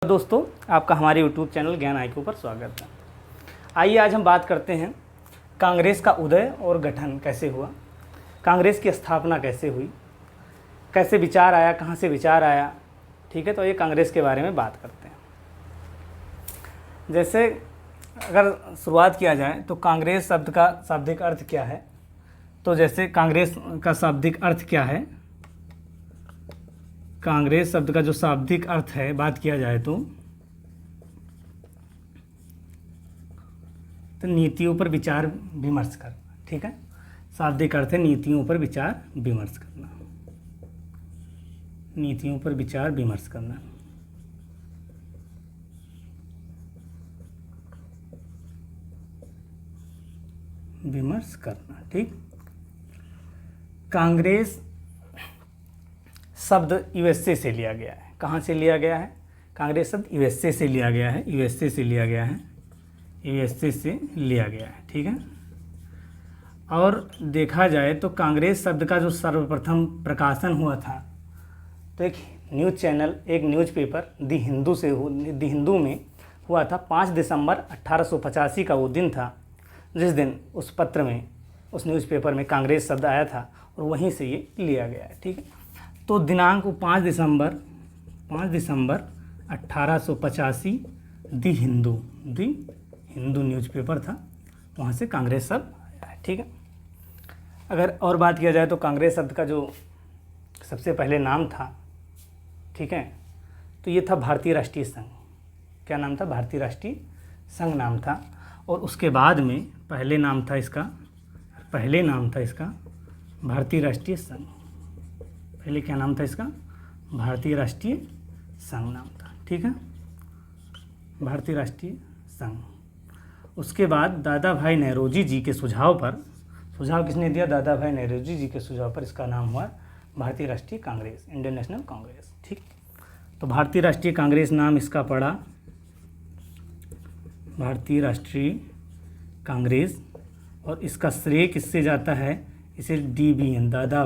दोस्तों, आपका हमारे YouTube चैनल ज्ञान आईक्यू पर स्वागत है। आइए आज हम बात करते हैं कांग्रेस का उदय और गठन कैसे हुआ, कांग्रेस की स्थापना कैसे हुई, कैसे विचार आया, कहाँ से विचार आया। ठीक है, तो ये कांग्रेस के बारे में बात करते हैं। जैसे अगर शुरुआत किया जाए तो कांग्रेस शब्द का शाब्दिक अर्थ क्या है, तो जैसे कांग्रेस का शाब्दिक अर्थ क्या है, कांग्रेस शब्द का जो शाब्दिक अर्थ है बात किया जाए तो नीतियों पर विचार विमर्श करना। ठीक है, शाब्दिक अर्थ है नीतियों पर विचार विमर्श करना, नीतियों पर विचार विमर्श करना। विमर्श करना। ठीक, कांग्रेस शब्द यूएसए से लिया गया है। कहाँ से लिया गया है? कांग्रेस शब्द यूएसए से लिया गया है, यूएसए से लिया गया है, यूएसए से लिया गया है। ठीक है, और देखा जाए तो कांग्रेस शब्द का जो सर्वप्रथम प्रकाशन हुआ था तो एक न्यूज़ चैनल, एक न्यूज़पेपर दी हिंदू में हुआ था। 5 दिसंबर 1885 का वो दिन था जिस दिन उस पत्र में, उस न्यूज़पेपर में कांग्रेस शब्द आया था और वहीं से ये लिया गया है। ठीक है, तो दिनांक 5 दिसंबर 1885 दी हिंदू न्यूज़पेपर था, वहाँ से कांग्रेस शब्द आया है। ठीक है, अगर और बात किया जाए तो कांग्रेस शब्द का जो सबसे पहले नाम था, ठीक है, तो ये था भारतीय राष्ट्रीय संघ। क्या नाम था? भारतीय राष्ट्रीय संघ नाम था। और उसके बाद में पहले नाम था इसका भारतीय राष्ट्रीय संघ। पहले क्या नाम था इसका? भारतीय राष्ट्रीय संघ नाम था। ठीक है, भारतीय राष्ट्रीय संघ। उसके बाद दादा भाई नौरोजी जी के सुझाव किसने दिया? दादा भाई नौरोजी जी के सुझाव पर इसका नाम हुआ भारतीय राष्ट्रीय कांग्रेस, इंडियन नेशनल कांग्रेस। ठीक, तो भारतीय राष्ट्रीय कांग्रेस नाम इसका पड़ा भारतीय राष्ट्रीय कांग्रेस। और इसका श्रेय किससे जाता है? इसे DBN, दादा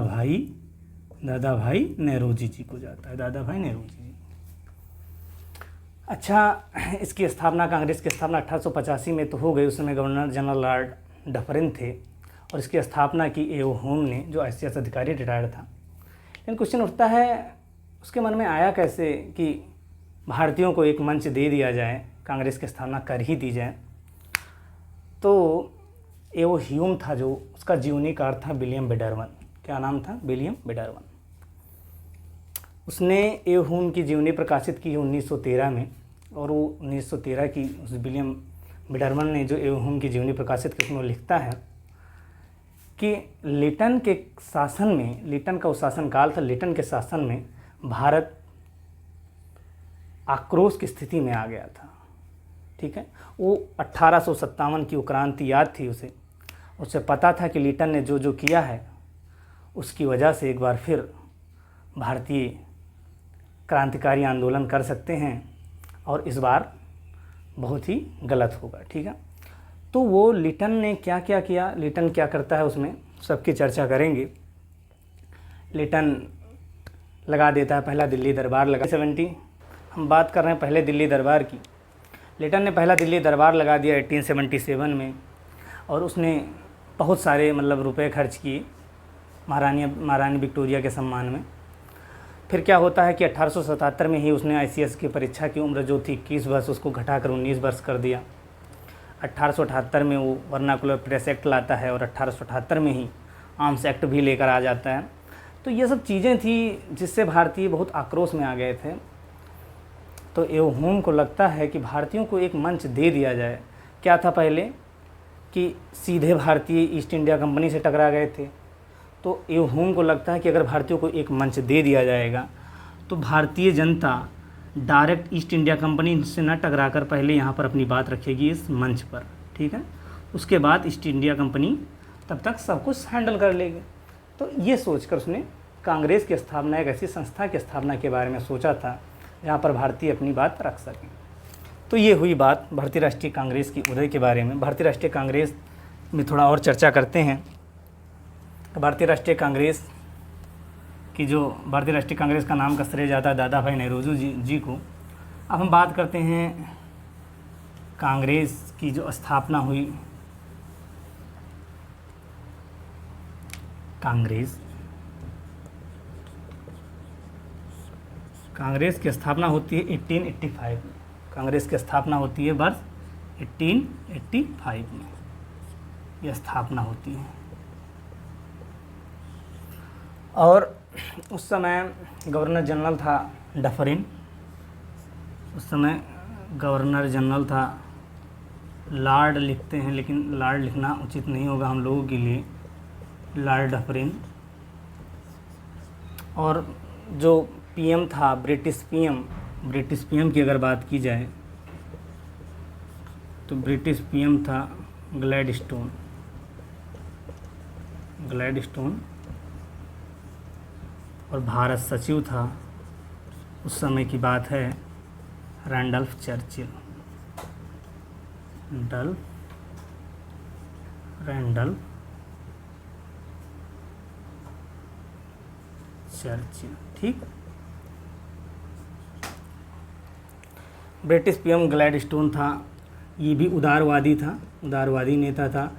भाई नौरोजी जी को जाता है, दादा भाई नौरोजी जी। अच्छा, इसकी स्थापना, कांग्रेस की स्थापना 1885 में तो हो गई। उस समय गवर्नर जनरल लॉर्ड डफरिन थे और इसकी स्थापना की ए.ओ. होम ने, जो ICS अधिकारी रिटायर्ड था। लेकिन क्वेश्चन उठता है उसके मन में आया कैसे कि भारतीयों को एक मंच दे दिया जाए, कांग्रेस की स्थापना कर ही दी जाए। तो ए.ओ. ह्यूम था, जो उसका जीवनी कार था विलियम बेडरवन। क्या नाम था? विलियम बेडरवन। उसने ए ह्यूम की जीवनी प्रकाशित की 1913 में, और वो 1913 की उस विलियम बेडरवन ने जो ए ह्यूम की जीवनी प्रकाशित की, उसमें लिखता है कि लिटन के शासन में, लिटन का वो शासनकाल था, लिटन के शासन में भारत आक्रोश की स्थिति में आ गया था। ठीक है, वो 1857 की क्रांति याद थी उसे पता था कि लिटन ने जो जो किया है उसकी वजह से एक बार फिर भारतीय क्रांतिकारी आंदोलन कर सकते हैं और इस बार बहुत ही गलत होगा। ठीक है, तो वो लिटन ने क्या क्या किया, लिटन क्या करता है, उसमें सबकी चर्चा करेंगे। लिटन लगा देता है पहला दिल्ली दरबार लगा 70। हम बात कर रहे हैं पहले दिल्ली दरबार की। लिटन ने पहला दिल्ली दरबार लगा दिया 1877 में, और उसने बहुत सारे रुपए खर्च किए महारानी विक्टोरिया के सम्मान में। फिर क्या होता है कि 1877 में ही उसने ICS की परीक्षा की उम्र जो थी 21 वर्ष, उसको घटाकर 19 वर्ष कर दिया। 1878 में वो वर्नाकुलर प्रेस एक्ट लाता है और 1878 में ही आर्म्स एक्ट भी लेकर आ जाता है। तो ये सब चीज़ें थी जिससे भारतीय बहुत आक्रोश में आ गए थे। तो ए ह्यूम को लगता है कि भारतीयों को एक मंच दे दिया जाए। क्या था पहले कि सीधे भारतीय ईस्ट इंडिया कंपनी से टकरा गए थे, तो ए ह्यूम को लगता है कि अगर भारतीयों को एक मंच दे दिया जाएगा तो Bharatiya Janata direct east India company से न टकरा कर पहले यहाँ पर अपनी बात रखेगी इस मंच पर। ठीक है, उसके बाद ईस्ट इंडिया कंपनी तब तक सब कुछ हैंडल कर लेगी। तो ये सोचकर उसने कांग्रेस की स्थापना, एक ऐसी संस्था की स्थापना के बारे में सोचा था जहाँ पर भारतीय अपनी बात रख सकें। तो ये हुई बात भारतीय राष्ट्रीय कांग्रेस की उदय के बारे में। भारतीय राष्ट्रीय कांग्रेस में थोड़ा और चर्चा करते हैं। भारतीय राष्ट्रीय कांग्रेस की जो भारतीय राष्ट्रीय कांग्रेस का नाम का श्रेय जाता है दादा भाई नौरोजी जी को। अब हम बात करते हैं कांग्रेस की जो स्थापना हुई। कांग्रेस की स्थापना होती है 1885 में। कांग्रेस की स्थापना होती है वर्ष 1885 में यह स्थापना होती है। और उस समय गवर्नर जनरल था डफरिन। उस समय गवर्नर जनरल था, लॉर्ड लिखते हैं लेकिन लॉर्ड लिखना उचित नहीं होगा हम लोगों के लिए, लॉर्ड डफरिन। और जो पीएम था ब्रिटिश पीएम की अगर बात की जाए तो ब्रिटिश पीएम था ग्लैडस्टोन। और भारत सचिव था उस समय की बात है रैंडल्फ चर्चिल। ठीक। ब्रिटिश पीएम ग्लैडस्टोन था, ये भी उदारवादी था, उदारवादी नेता था।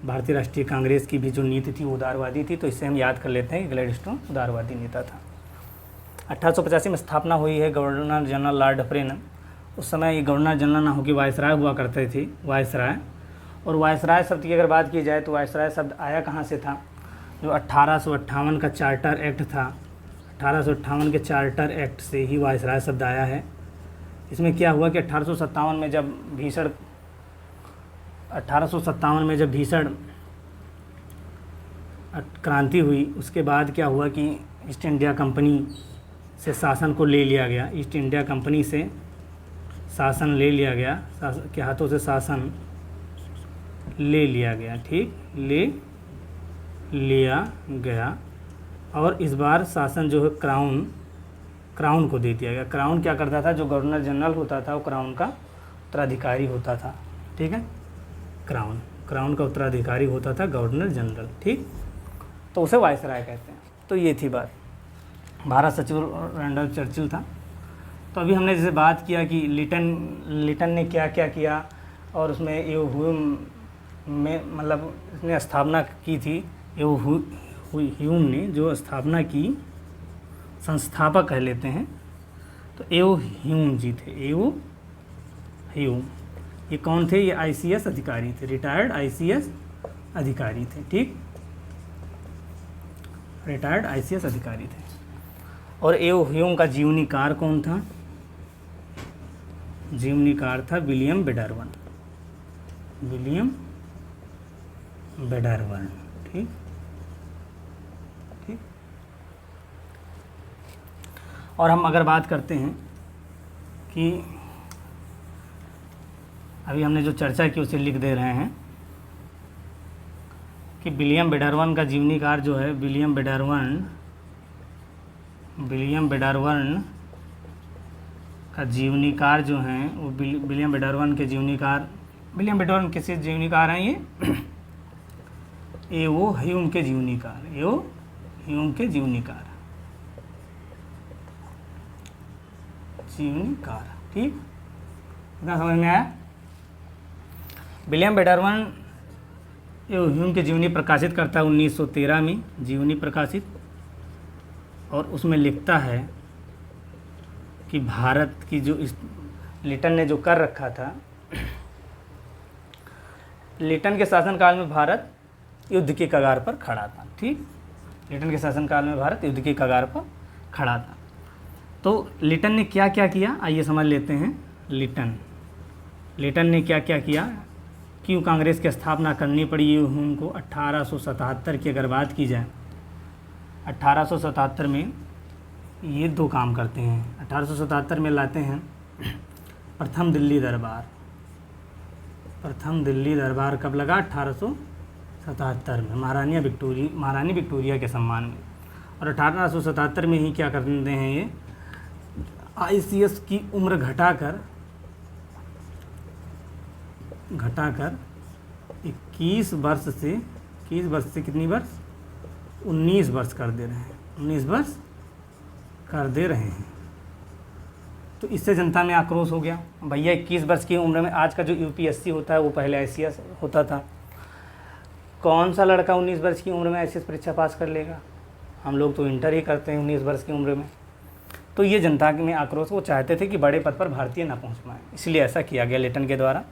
भारतीय राष्ट्रीय कांग्रेस की भी जो नीति थी वो उदारवादी थी, तो इससे हम याद कर लेते हैं कि ग्लैडस्टोन उदारवादी नेता था। 1885 में स्थापना हुई है गवर्नर जनरल लॉर्ड डफरिन। उस समय ये गवर्नर जनरल ना होकर वायसराय हुआ करते थे, वायसराय। और वायसराय शब्द की अगर बात की जाए तो वायसराय शब्द आया कहाँ से था? जो 1858 का चार्टर एक्ट था, 1858 के चार्टर एक्ट से ही वायसराय शब्द आया है। इसमें क्या हुआ कि 1857 में जब भीषण क्रांति हुई, उसके बाद क्या हुआ कि ईस्ट इंडिया कंपनी से शासन को ले लिया गया। ईस्ट इंडिया कंपनी से शासन ले लिया गया, के हाथों से शासन ले लिया गया। ठीक, ले लिया गया। और इस बार शासन जो है क्राउन को दे दिया गया। क्राउन क्या करता था? जो गवर्नर जनरल होता था वो क्राउन का उत्तराधिकारी होता था। ठीक है, क्राउन का उत्तराधिकारी होता था गवर्नर जनरल। ठीक, तो उसे वायसराय कहते हैं। तो ये थी बात। भारत सचिव रैंडल्फ चर्चिल था। तो अभी हमने जैसे बात किया कि लिटन ने क्या क्या किया, और उसमें ह्यूम में मतलब इसने स्थापना की थी। ह्यूम ने जो स्थापना की, संस्थापक कह लेते हैं, तो ह्यूम जी थे। ह्यूम ये कौन थे? ये ICS अधिकारी थे, रिटायर्ड ICS अधिकारी थे। ठीक, रिटायर्ड ICS अधिकारी थे। और ह्यूम का जीवनीकार कौन था? जीवनीकार था विलियम बेडरवन। ठीक, और हम अगर बात करते हैं कि अभी हमने जो चर्चा की उसे लिख दे रहे हैं कि विलियम बेडरवन का जीवनीकार जो है, विलियम बेडरवन का जीवनीकार जो हैं वो विलियम बेडरवन किसी जीवनीकार हैं? ये वो ह्यूम के जीवनीकार, ठीक, इतना समझ में आया? विलियम बेडरवन ह्यूम की जीवनी प्रकाशित करता है 1913 में, जीवनी प्रकाशित। और उसमें लिखता है कि भारत की जो इस लिटन ने जो कर रखा था, लिटन के शासनकाल में भारत युद्ध के कगार पर खड़ा था। ठीक, लिटन के शासनकाल में भारत युद्ध के कगार पर खड़ा था। तो लिटन ने क्या क्या किया, आइए समझ लेते हैं। लिटन ने क्या क्या किया, क्यों कांग्रेस की स्थापना करनी पड़ी ह्यूम को? 1877 की अगर बात की जाए, 1877 में ये दो काम करते हैं। 1877 में लाते हैं प्रथम दिल्ली दरबार कब लगा? 1877 में, महारानी विक्टोरिया के सम्मान में। और 1877 में ही क्या करते हैं, ये ICS की उम्र घटाकर 21 वर्ष से कितनी वर्ष? 19 वर्ष कर दे रहे हैं। 19 वर्ष कर दे रहे हैं। तो इससे जनता में आक्रोश हो गया। भैया 21 वर्ष की उम्र में, आज का जो यूपीएससी होता है वो पहले आईसीएस होता था, कौन सा लड़का 19 वर्ष की उम्र में आईसीएस परीक्षा पास कर लेगा? हम लोग तो इंटर ही करते हैं 19 वर्ष की उम्र में। तो ये जनता में आक्रोश, वो चाहते थे कि बड़े पद पर भारतीय ना पहुँच पाएँ, इसलिए ऐसा किया गया लिटन के द्वारा।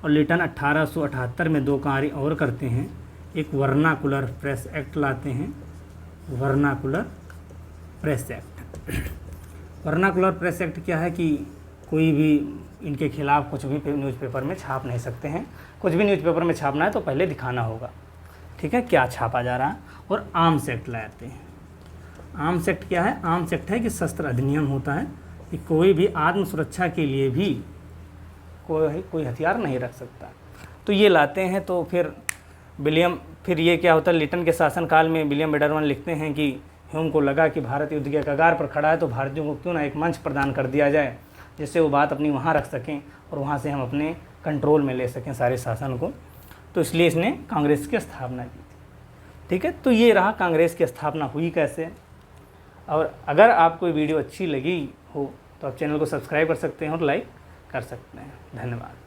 और लिटन 1878 में 2 कार्य और करते हैं। एक वर्नाकुलर प्रेस एक्ट लाते हैं, vernacular press act. Vernacular press act क्या है कि कोई भी इनके खिलाफ कुछ भी न्यूज़पेपर में छाप नहीं सकते हैं। कुछ भी न्यूज़पेपर में छापना है तो पहले दिखाना होगा, ठीक है, क्या छापा जा रहा है। और आर्म्स एक्ट लाते हैं। आर्म्स एक्ट क्या है? आर्म्स एक्ट है कि शस्त्र अधिनियम होता है कि कोई भी आत्म सुरक्षा के लिए भी कोई हथियार नहीं रख सकता। तो ये लाते हैं। तो फिर ये क्या होता है, लिटन के शासनकाल में विलियम बेडरमन लिखते हैं कि ह्यूम को लगा कि भारत युद्ध के कगार पर खड़ा है, तो भारतीयों को क्यों ना एक मंच प्रदान कर दिया जाए जिससे वो बात अपनी वहाँ रख सकें और वहाँ से हम अपने कंट्रोल में ले सकें सारे शासन को। तो इसलिए इसने कांग्रेस की स्थापना की थी, ठीक है। तो ये रहा कांग्रेस की स्थापना हुई कैसे। और अगर आपको वीडियो अच्छी लगी हो तो आप चैनल को सब्सक्राइब कर सकते हैं और लाइक कर सकते हैं। धन्यवाद।